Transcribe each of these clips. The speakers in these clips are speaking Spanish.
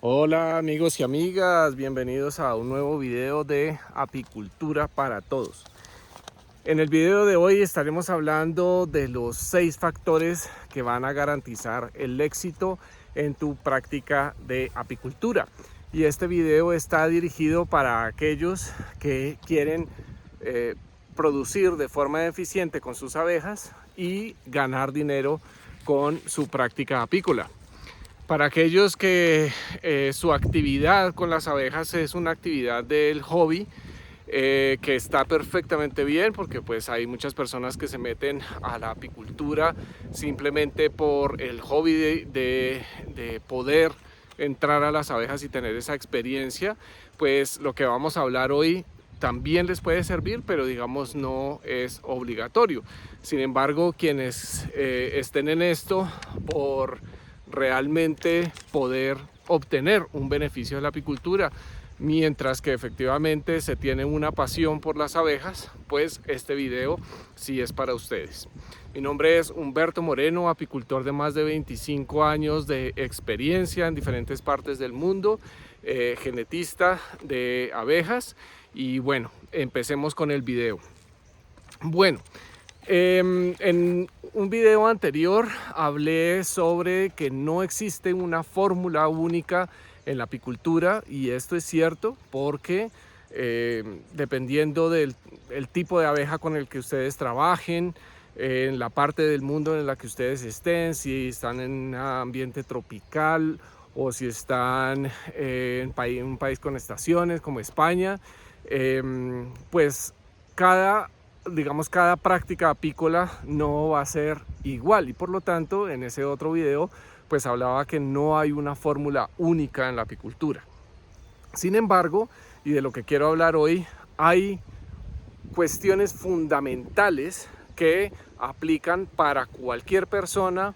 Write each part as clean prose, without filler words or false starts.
Hola amigos y amigas, bienvenidos a un nuevo video de apicultura para todos. En el video de hoy estaremos hablando de los 6 factores que van a garantizar el éxito en tu práctica de apicultura. Y este video está dirigido para aquellos que quieren producir de forma eficiente con sus abejas y ganar dinero con su práctica apícola. Para aquellos que su actividad con las abejas es una actividad del hobby, que está perfectamente bien, porque pues hay muchas personas que se meten a la apicultura simplemente por el hobby de poder entrar a las abejas y tener esa experiencia. Pues lo que vamos a hablar hoy también les puede servir, pero digamos no es obligatorio. Sin embargo, quienes estén en esto por realmente poder obtener un beneficio de la apicultura, mientras que efectivamente se tiene una pasión por las abejas, pues este video sí es para ustedes. Mi nombre es Humberto Moreno, apicultor de más de 25 años de experiencia en diferentes partes del mundo, genetista de abejas, y bueno, empecemos con el video. Bueno, en un video anterior hablé sobre que no existe una fórmula única en la apicultura, y esto es cierto porque dependiendo del tipo de abeja con el que ustedes trabajen, en la parte del mundo en la que ustedes estén, si están en un ambiente tropical o si están en un país con estaciones como España, pues cada práctica apícola no va a ser igual, y por lo tanto en ese otro video pues hablaba que no hay una fórmula única en la apicultura. Sin embargo, y de lo que quiero hablar hoy, hay cuestiones fundamentales que aplican para cualquier persona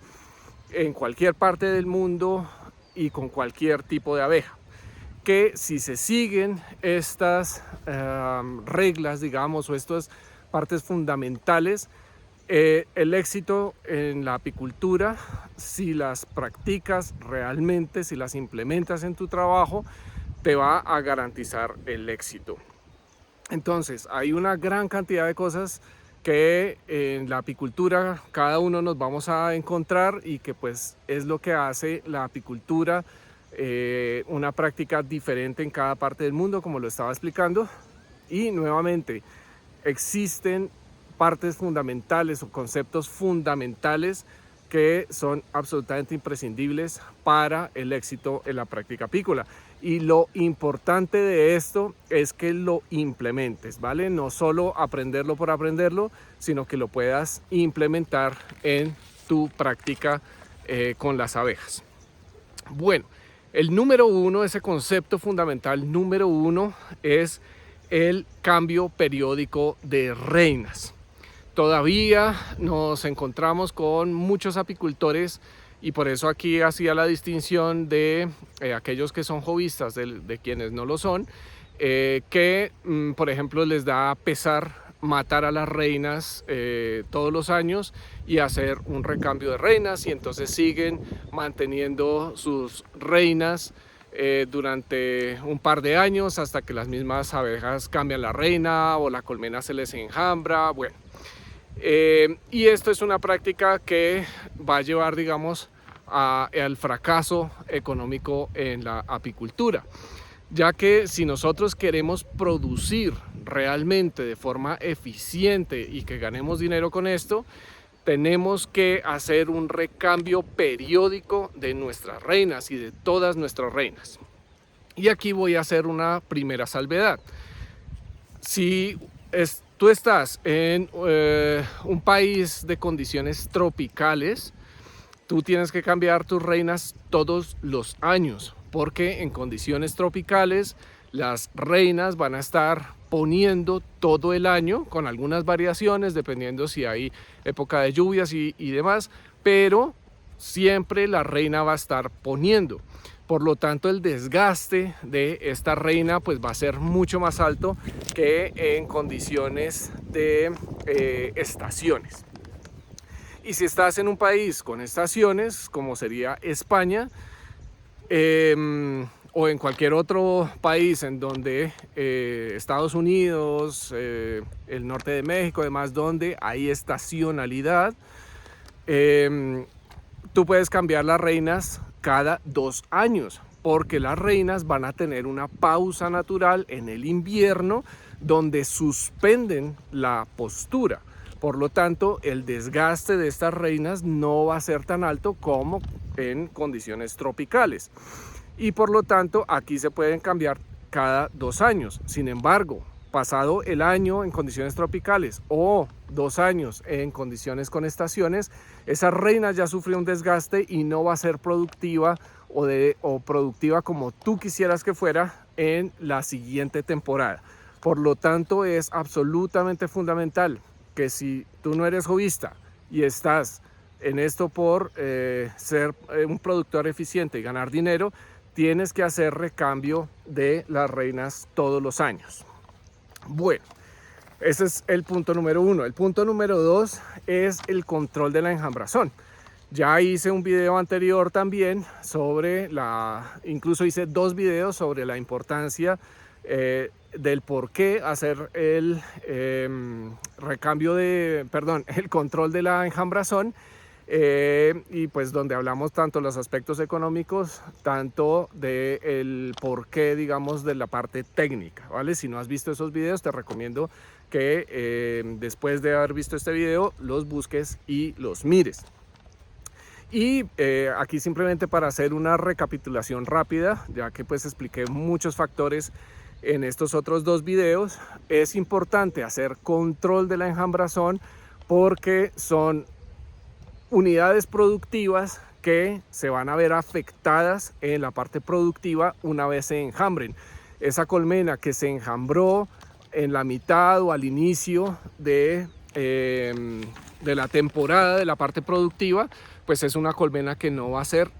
en cualquier parte del mundo y con cualquier tipo de abeja, que si se siguen estas reglas, digamos, o estas partes fundamentales, el éxito en la apicultura, si las practicas realmente, si las implementas en tu trabajo, te va a garantizar el éxito. Entonces, hay una gran cantidad de cosas que en la apicultura cada uno nos vamos a encontrar, y que pues es lo que hace la apicultura una práctica diferente en cada parte del mundo, como lo estaba explicando. Y nuevamente, existen partes fundamentales o conceptos fundamentales que son absolutamente imprescindibles para el éxito en la práctica apícola. Y lo importante de esto es que lo implementes, ¿vale? No solo aprenderlo por aprenderlo, sino que lo puedas implementar en tu práctica con las abejas. Bueno, el número uno, ese concepto fundamental número uno, es el cambio periódico de reinas. Todavía nos encontramos con muchos apicultores, y por eso aquí hacía la distinción de aquellos que son hobbyistas de quienes no lo son, que por ejemplo les da pesar matar a las reinas todos los años y hacer un recambio de reinas, y entonces siguen manteniendo sus reinas durante un par de años hasta que las mismas abejas cambian la reina o la colmena se les enjambra. Bueno, y esto es una práctica que va a llevar, digamos, al fracaso económico en la apicultura, ya que si nosotros queremos producir realmente de forma eficiente y que ganemos dinero con esto, tenemos que hacer un recambio periódico de nuestras reinas y de todas nuestras reinas. Y aquí voy a hacer una primera salvedad. Si tú estás en un país de condiciones tropicales, tú tienes que cambiar tus reinas todos los años, porque en condiciones tropicales las reinas van a estar poniendo todo el año, con algunas variaciones dependiendo si hay época de lluvias y demás, pero siempre la reina va a estar poniendo. Por lo tanto, el desgaste de esta reina pues va a ser mucho más alto que en condiciones de estaciones. Y si estás en un país con estaciones, como sería España, o en cualquier otro país en donde Estados Unidos, el norte de México, además donde hay estacionalidad, tú puedes cambiar las reinas cada 2 años, porque las reinas van a tener una pausa natural en el invierno donde suspenden la postura. Por lo tanto, el desgaste de estas reinas no va a ser tan alto como en condiciones tropicales. Y por lo tanto, aquí se pueden cambiar cada 2 años. Sin embargo, pasado el año en condiciones tropicales o 2 años en condiciones con estaciones, esa reina ya sufrió un desgaste y no va a ser productiva o productiva como tú quisieras que fuera en la siguiente temporada. Por lo tanto, es absolutamente fundamental que si tú no eres hobbyista y estás en esto por ser un productor eficiente y ganar dinero, tienes que hacer recambio de las reinas todos los años. Bueno, ese es el punto número 1. El punto número 2 es el control de la enjambrazón. Ya hice un video anterior también sobre incluso hice 2 videos sobre la importancia del por qué hacer el el control de la enjambrazón, y pues donde hablamos tanto de los aspectos económicos, tanto del por qué, digamos, de la parte técnica, ¿vale? Si no has visto esos videos, te recomiendo que después de haber visto este video, los busques y los mires. Y aquí simplemente para hacer una recapitulación rápida, ya que pues expliqué muchos factores en estos otros 2 videos, es importante hacer control de la enjambrazón porque son unidades productivas que se van a ver afectadas en la parte productiva una vez se enjambren. Esa colmena que se enjambró en la mitad o al inicio de la temporada de la parte productiva, pues es una colmena que no va a ser,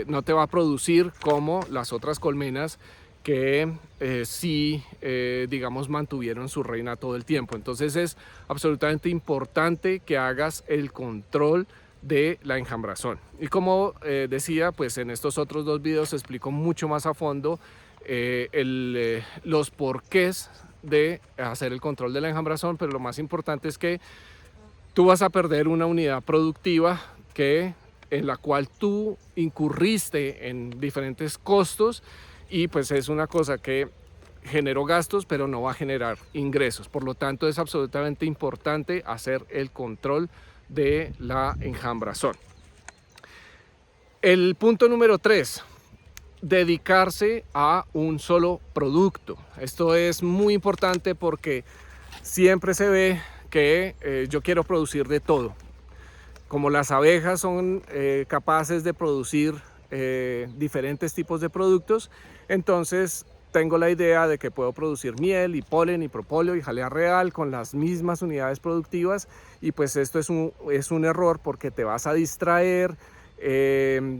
no te va a producir como las otras colmenas que sí, digamos, mantuvieron su reina todo el tiempo. Entonces es absolutamente importante que hagas el control de la enjambrazón. Y como decía, pues en estos otros 2 videos explico mucho más a fondo los porqués de hacer el control de la enjambrazón, pero lo más importante es que tú vas a perder una unidad productiva en la cual tú incurriste en diferentes costos, y pues es una cosa que generó gastos pero no va a generar ingresos. Por lo tanto, es absolutamente importante hacer el control de la enjambrazón. El punto número 3, dedicarse a un solo producto. Esto es muy importante porque siempre se ve que yo quiero producir de todo. Como las abejas son capaces de producir diferentes tipos de productos, entonces tengo la idea de que puedo producir miel y polen y propóleo y jalea real con las mismas unidades productivas, y pues esto es un error porque te vas a distraer,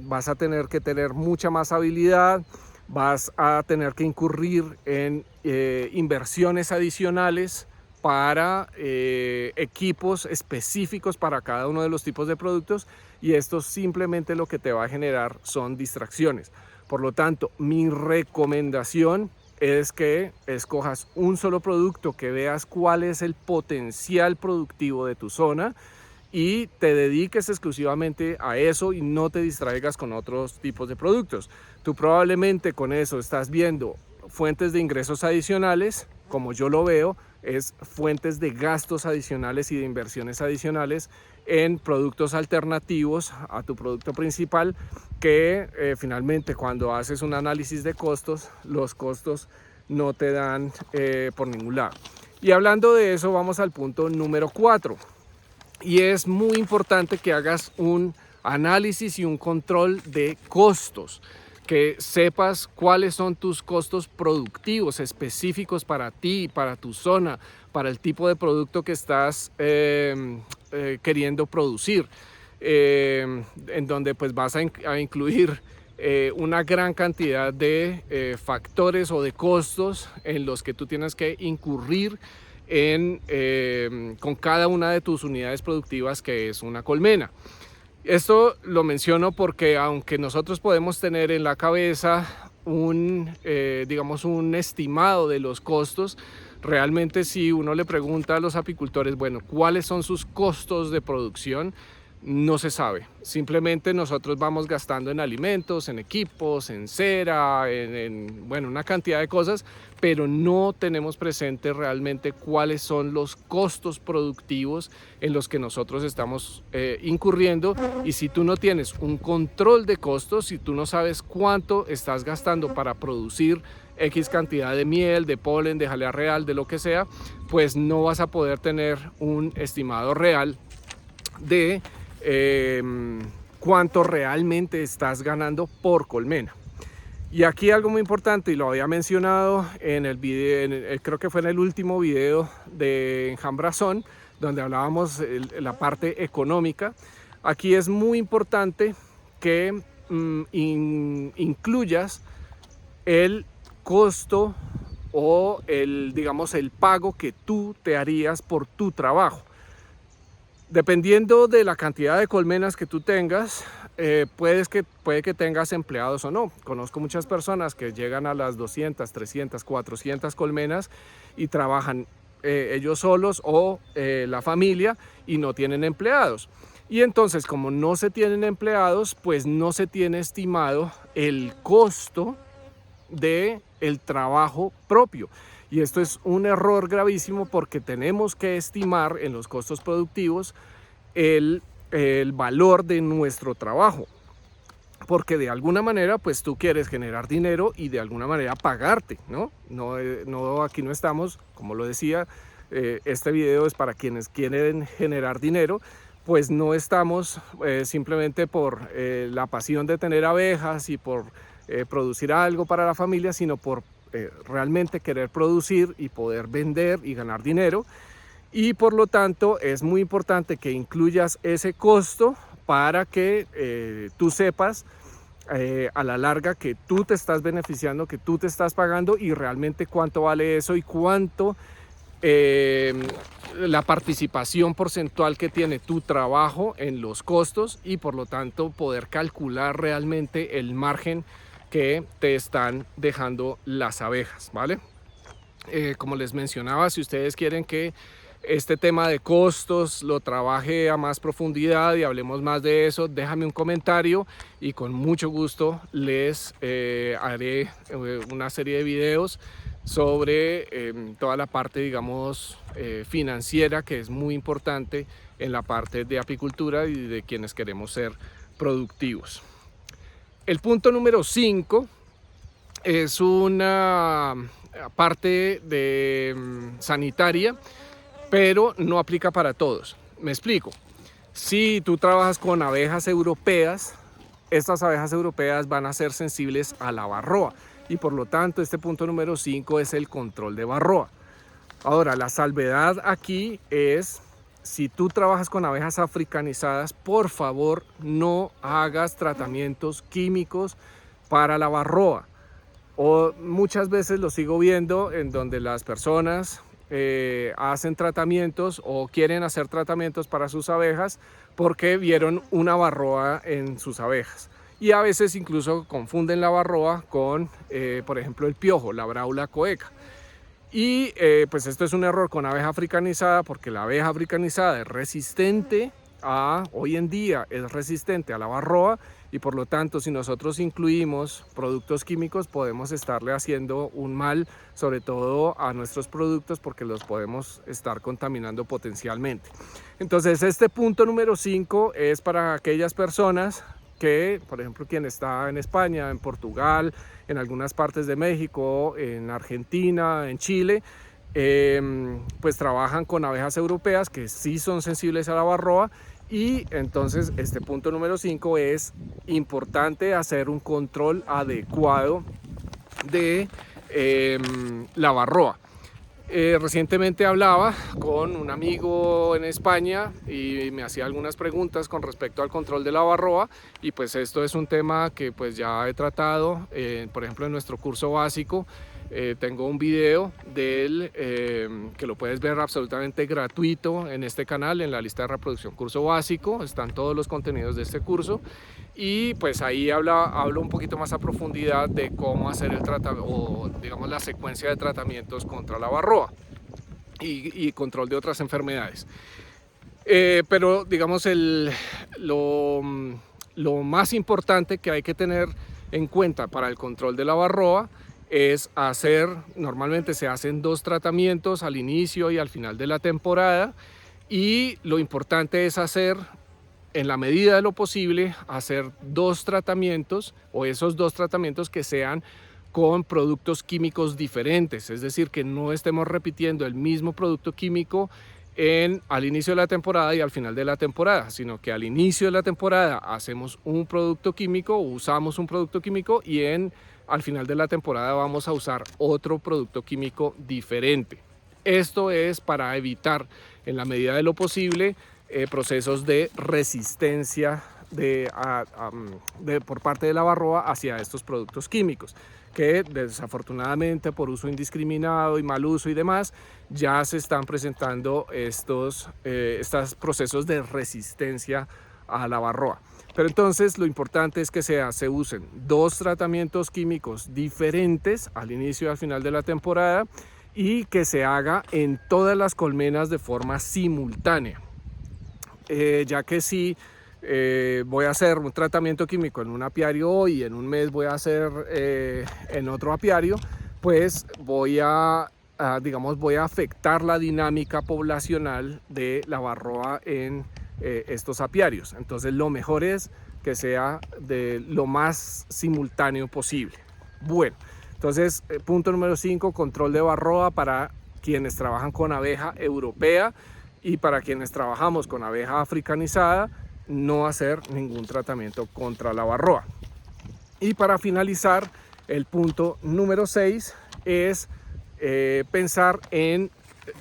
vas a tener que tener mucha más habilidad, vas a tener que incurrir en inversiones adicionales para equipos específicos para cada uno de los tipos de productos, y esto simplemente lo que te va a generar son distracciones. Por lo tanto, mi recomendación es que escojas un solo producto, que veas cuál es el potencial productivo de tu zona y te dediques exclusivamente a eso y no te distraigas con otros tipos de productos. Tú probablemente con eso estás viendo fuentes de ingresos adicionales, como yo lo veo, es fuentes de gastos adicionales y de inversiones adicionales en productos alternativos a tu producto principal, que finalmente cuando haces un análisis de costos, los costos no te dan por ningún lado. Y hablando de eso, vamos al punto número 4, y es muy importante que hagas un análisis y un control de costos, que sepas cuáles son tus costos productivos específicos para ti, para tu zona, para el tipo de producto que estás queriendo producir, en donde pues vas a incluir una gran cantidad de factores o de costos en los que tú tienes que incurrir con cada una de tus unidades productivas, que es una colmena. Esto lo menciono porque aunque nosotros podemos tener en la cabeza digamos, un estimado de los costos. Realmente, si uno le pregunta a los apicultores, bueno, ¿cuáles son sus costos de producción? No se sabe. Simplemente nosotros vamos gastando en alimentos, en equipos, en cera, bueno, una cantidad de cosas, pero no tenemos presente realmente cuáles son los costos productivos en los que nosotros estamos incurriendo. Y si tú no tienes un control de costos, si tú no sabes cuánto estás gastando para producir X cantidad de miel, de polen, de jalea real, de lo que sea, pues no vas a poder tener un estimado real de cuánto realmente estás ganando por colmena. Y aquí algo muy importante, y lo había mencionado en el video, creo que fue en el último video de Enjambrazón, donde hablábamos la parte económica. Aquí es muy importante que incluyas el costo o digamos, el pago que tú te harías por tu trabajo. Dependiendo de la cantidad de colmenas que tú tengas, puede que tengas empleados o no. Conozco muchas personas que llegan a las 200, 300, 400 colmenas y trabajan ellos solos o la familia y no tienen empleados. Y entonces, como no se tienen empleados, pues no se tiene estimado el costo del trabajo propio. Y esto es un error gravísimo porque tenemos que estimar en los costos productivos el valor de nuestro trabajo. Porque de alguna manera, pues tú quieres generar dinero y de alguna manera pagarte, ¿no? Aquí no estamos, como lo decía, este video es para quienes quieren generar dinero, pues no estamos simplemente por la pasión de tener abejas y por producir algo para la familia, sino por realmente querer producir y poder vender y ganar dinero. Y por lo tanto es muy importante que incluyas ese costo para que tú sepas a la larga que tú te estás beneficiando, que tú te estás pagando y realmente cuánto vale eso y cuánto la participación porcentual que tiene tu trabajo en los costos, y por lo tanto poder calcular realmente el margen que te están dejando las abejas, ¿vale? Como les mencionaba, si ustedes quieren que este tema de costos lo trabaje a más profundidad y hablemos más de eso, déjame un comentario y con mucho gusto les haré una serie de videos sobre toda la parte, digamos, financiera, que es muy importante en la parte de apicultura y de quienes queremos ser productivos. El punto número 5 es una parte sanitaria, pero no aplica para todos. Me explico. Si tú trabajas con abejas europeas, estas abejas europeas van a ser sensibles a la varroa y por lo tanto este punto número 5 es el control de varroa. Ahora, la salvedad aquí es: si tú trabajas con abejas africanizadas, por favor no hagas tratamientos químicos para la varroa. O muchas veces lo sigo viendo en donde las personas hacen tratamientos o quieren hacer tratamientos para sus abejas porque vieron una varroa en sus abejas. Y a veces incluso confunden la varroa con, por ejemplo, el piojo, la Braula coeca. Y pues esto es un error con abeja africanizada, porque la abeja africanizada es resistente hoy en día es resistente a la varroa, y por lo tanto si nosotros incluimos productos químicos podemos estarle haciendo un mal, sobre todo a nuestros productos, porque los podemos estar contaminando potencialmente. Entonces este punto número 5 es para aquellas personas que, por ejemplo, quien está en España, en Portugal, en algunas partes de México, en Argentina, en Chile, pues trabajan con abejas europeas que sí son sensibles a la varroa. Y entonces este punto número 5 es importante hacer un control adecuado de la varroa. Recientemente hablaba con un amigo en España y me hacía algunas preguntas con respecto al control de la varroa, y pues esto es un tema que pues ya he tratado, por ejemplo, en nuestro curso básico, tengo un video del que lo puedes ver absolutamente gratuito en este canal, en la lista de reproducción curso básico. Están todos los contenidos de este curso y pues ahí hablo un poquito más a profundidad de cómo hacer el tratamiento, o digamos la secuencia de tratamientos contra la varroa y control de otras enfermedades. Pero digamos lo más importante que hay que tener en cuenta para el control de la varroa es normalmente se hacen 2 tratamientos al inicio y al final de la temporada, y lo importante es hacer, en la medida de lo posible, hacer 2 tratamientos, o esos 2 tratamientos que sean con productos químicos diferentes, es decir, que no estemos repitiendo el mismo producto químico al inicio de la temporada y al final de la temporada, sino que al inicio de la temporada hacemos un producto químico, usamos un producto químico, y al final de la temporada vamos a usar otro producto químico diferente. Esto es para evitar, en la medida de lo posible, procesos de resistencia por parte de la varroa hacia estos productos químicos, que desafortunadamente por uso indiscriminado y mal uso y demás, ya se están presentando estos procesos de resistencia a la varroa. Pero entonces lo importante es que se usen 2 tratamientos químicos diferentes al inicio y al final de la temporada, y que se haga en todas las colmenas de forma simultánea, ya que si voy a hacer un tratamiento químico en un apiario hoy y en un mes voy a hacer en otro apiario, pues voy a afectar la dinámica poblacional de la varroa en estos apiarios. Entonces lo mejor es que sea de lo más simultáneo posible. Bueno, entonces punto número 5, control de varroa para quienes trabajan con abeja europea, y para quienes trabajamos con abeja africanizada, no hacer ningún tratamiento contra la varroa. Y para finalizar, el punto número 6 es pensar en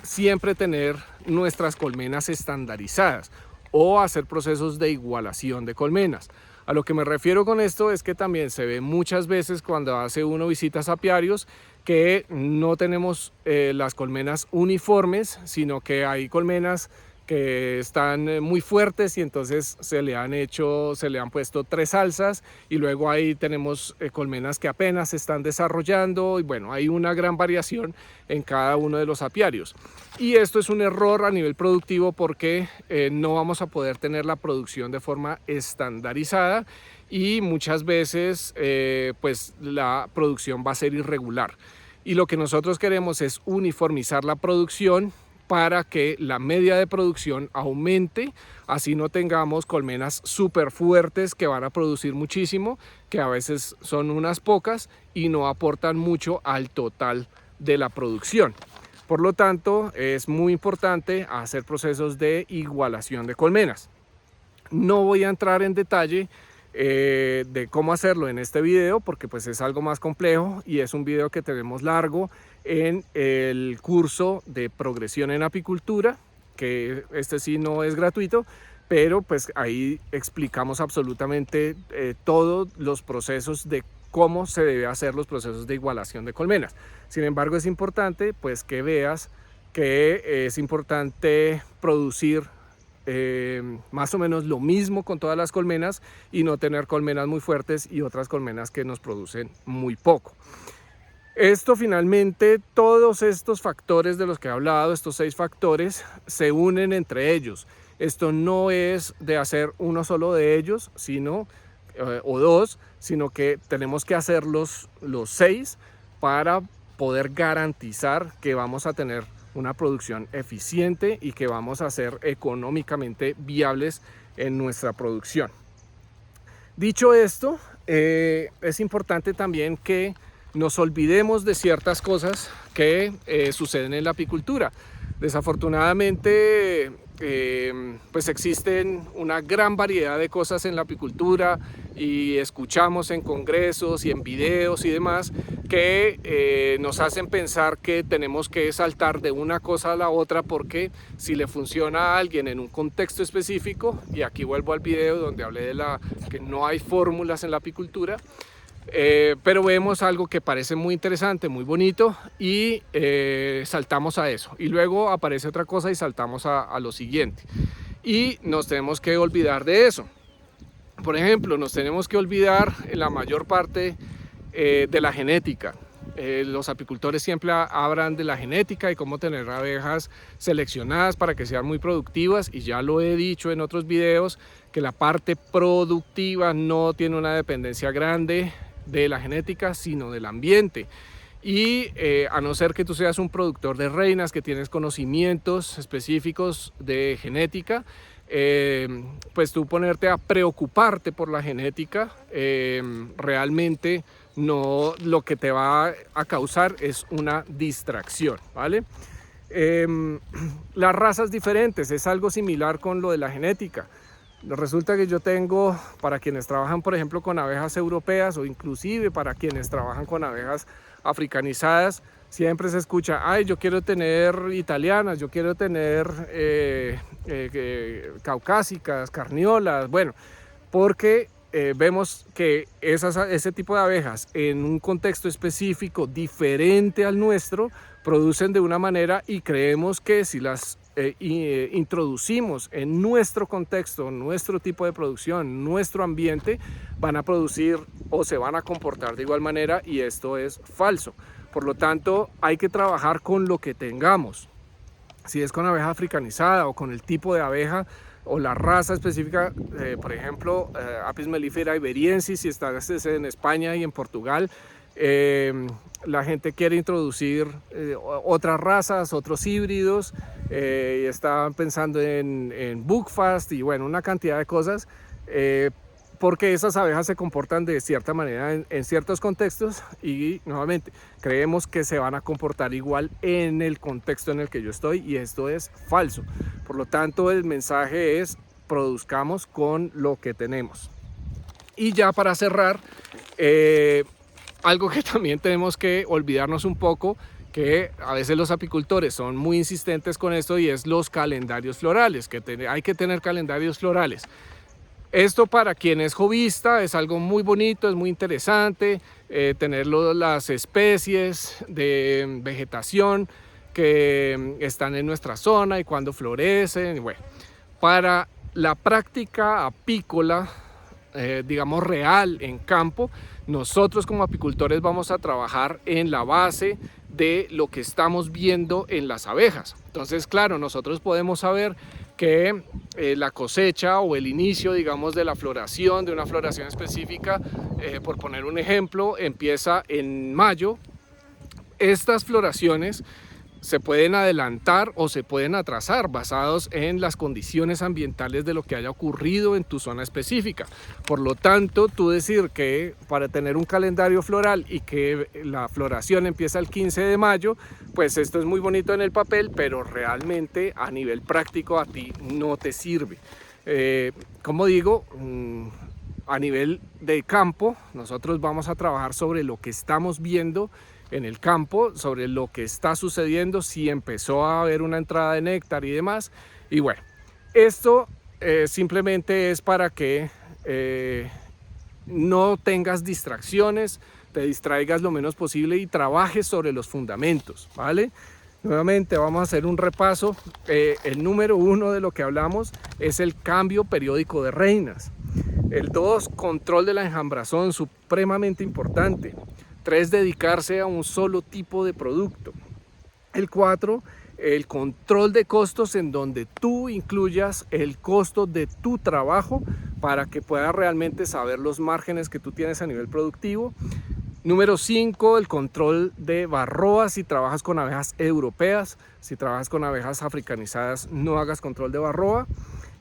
siempre tener nuestras colmenas estandarizadas o hacer procesos de igualación de colmenas. A lo que me refiero con esto es que también se ve muchas veces cuando hace uno visitas a apiarios que no tenemos las colmenas uniformes, sino que hay colmenas que están muy fuertes y entonces se le han puesto 3 alzas, y luego ahí tenemos colmenas que apenas se están desarrollando, y bueno, hay una gran variación en cada uno de los apiarios. Y esto es un error a nivel productivo porque no vamos a poder tener la producción de forma estandarizada, y muchas veces pues la producción va a ser irregular. Y lo que nosotros queremos es uniformizar la producción para que la media de producción aumente, así no tengamos colmenas súper fuertes que van a producir muchísimo, que a veces son unas pocas y no aportan mucho al total de la producción. Por lo tanto, es muy importante hacer procesos de igualación de colmenas. No voy a entrar en detalle de cómo hacerlo en este video, porque pues es algo más complejo y es un video que tenemos largo en el curso de progresión en apicultura, que este sí no es gratuito, pero pues ahí explicamos absolutamente todos los procesos de cómo se debe hacer los procesos de igualación de colmenas. Sin embargo, es importante pues que veas que es importante producir más o menos lo mismo con todas las colmenas y no tener colmenas muy fuertes y otras colmenas que nos producen muy poco. Esto finalmente, todos estos factores de los que he hablado, estos 6 factores, se unen entre ellos. Esto no es de hacer uno solo de ellos, sino o 2, sino que tenemos que hacer los 6 para poder garantizar que vamos a tener una producción eficiente y que vamos a ser económicamente viables en nuestra producción. Dicho esto, es importante también que nos olvidemos de ciertas cosas que suceden en la apicultura. Desafortunadamente, pues existen una gran variedad de cosas en la apicultura y escuchamos en congresos y en videos y demás que nos hacen pensar que tenemos que saltar de una cosa a la otra porque si le funciona a alguien en un contexto específico, y aquí vuelvo al video donde hablé de que no hay fórmulas en la apicultura, Pero vemos algo que parece muy interesante, muy bonito y saltamos a eso. Y luego aparece otra cosa y saltamos a lo siguiente. Y nos tenemos que olvidar de eso. Por ejemplo, nos tenemos que olvidar en la mayor parte de la genética. Los apicultores siempre hablan de la genética y cómo tener abejas seleccionadas para que sean muy productivas, y ya lo he dicho en otros videos que la parte productiva no tiene una dependencia grande de la genética, sino del ambiente. Y a no ser que tú seas un productor de reinas, que tienes conocimientos específicos de genética, pues tú ponerte a preocuparte por la genética, realmente no, lo que te va a causar es una distracción, ¿vale? Las razas diferentes es algo similar con lo de la genética. Resulta que yo tengo, para quienes trabajan por ejemplo con abejas europeas, o inclusive para quienes trabajan con abejas africanizadas, siempre se escucha: ay, yo quiero tener italianas, yo quiero tener caucásicas, carniolas. Bueno, porque vemos que ese tipo de abejas en un contexto específico diferente al nuestro producen de una manera, y creemos que si las introducimos en nuestro contexto, nuestro tipo de producción, nuestro ambiente, van a producir o se van a comportar de igual manera, y esto es falso. Por lo tanto, hay que trabajar con lo que tengamos. Si es con abeja africanizada o con el tipo de abeja o la raza específica, por ejemplo, Apis mellifera iberiensis, si estás en España y en Portugal, la gente quiere introducir otras razas, otros híbridos, y estaban pensando en Buckfast y bueno, una cantidad de cosas, porque esas abejas se comportan de cierta manera en ciertos contextos, y nuevamente creemos que se van a comportar igual en el contexto en el que yo estoy, y esto es falso. Por lo tanto, el mensaje es: produzcamos con lo que tenemos. Y ya para cerrar, algo que también tenemos que olvidarnos un poco, que a veces los apicultores son muy insistentes con esto, y es los calendarios florales, que hay que tener calendarios florales. Esto, para quien es hobbyista, es algo muy bonito, es muy interesante, tener las especies de vegetación que están en nuestra zona y cuando florecen. Bueno, para la práctica apícola, digamos real en campo, nosotros como apicultores vamos a trabajar en la base de lo que estamos viendo en las abejas. Entonces, claro, nosotros podemos saber que la cosecha o el inicio, digamos, de la floración, de una floración específica, por poner un ejemplo, empieza en mayo. Estas floraciones se pueden adelantar o se pueden atrasar basados en las condiciones ambientales de lo que haya ocurrido en tu zona específica. Por lo tanto, tú decir que para tener un calendario floral y que la floración empieza el 15 de mayo, pues esto es muy bonito en el papel, pero realmente a nivel práctico a ti no te sirve. Como digo, a nivel de campo, nosotros vamos a trabajar sobre lo que estamos viendo en el campo, sobre lo que está sucediendo, si empezó a haber una entrada de néctar y demás. Y bueno, esto simplemente es para que no tengas distracciones, te distraigas lo menos posible y trabajes sobre los fundamentos, ¿vale? Nuevamente vamos a hacer un repaso. El número 1 de lo que hablamos es el cambio periódico de reinas. El 2, control de la enjambrazón, supremamente importante. 3, dedicarse a un solo tipo de producto. El 4, el control de costos, en donde tú incluyas el costo de tu trabajo para que puedas realmente saber los márgenes que tú tienes a nivel productivo. Número 5, el control de varroa, si trabajas con abejas europeas. Si trabajas con abejas africanizadas, no hagas control de varroa.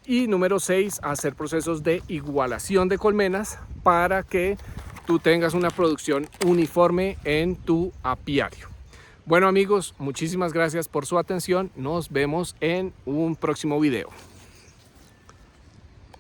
Y número 6, hacer procesos de igualación de colmenas para que tú tengas una producción uniforme en tu apiario. Bueno amigos, muchísimas gracias por su atención. Nos vemos en un próximo video.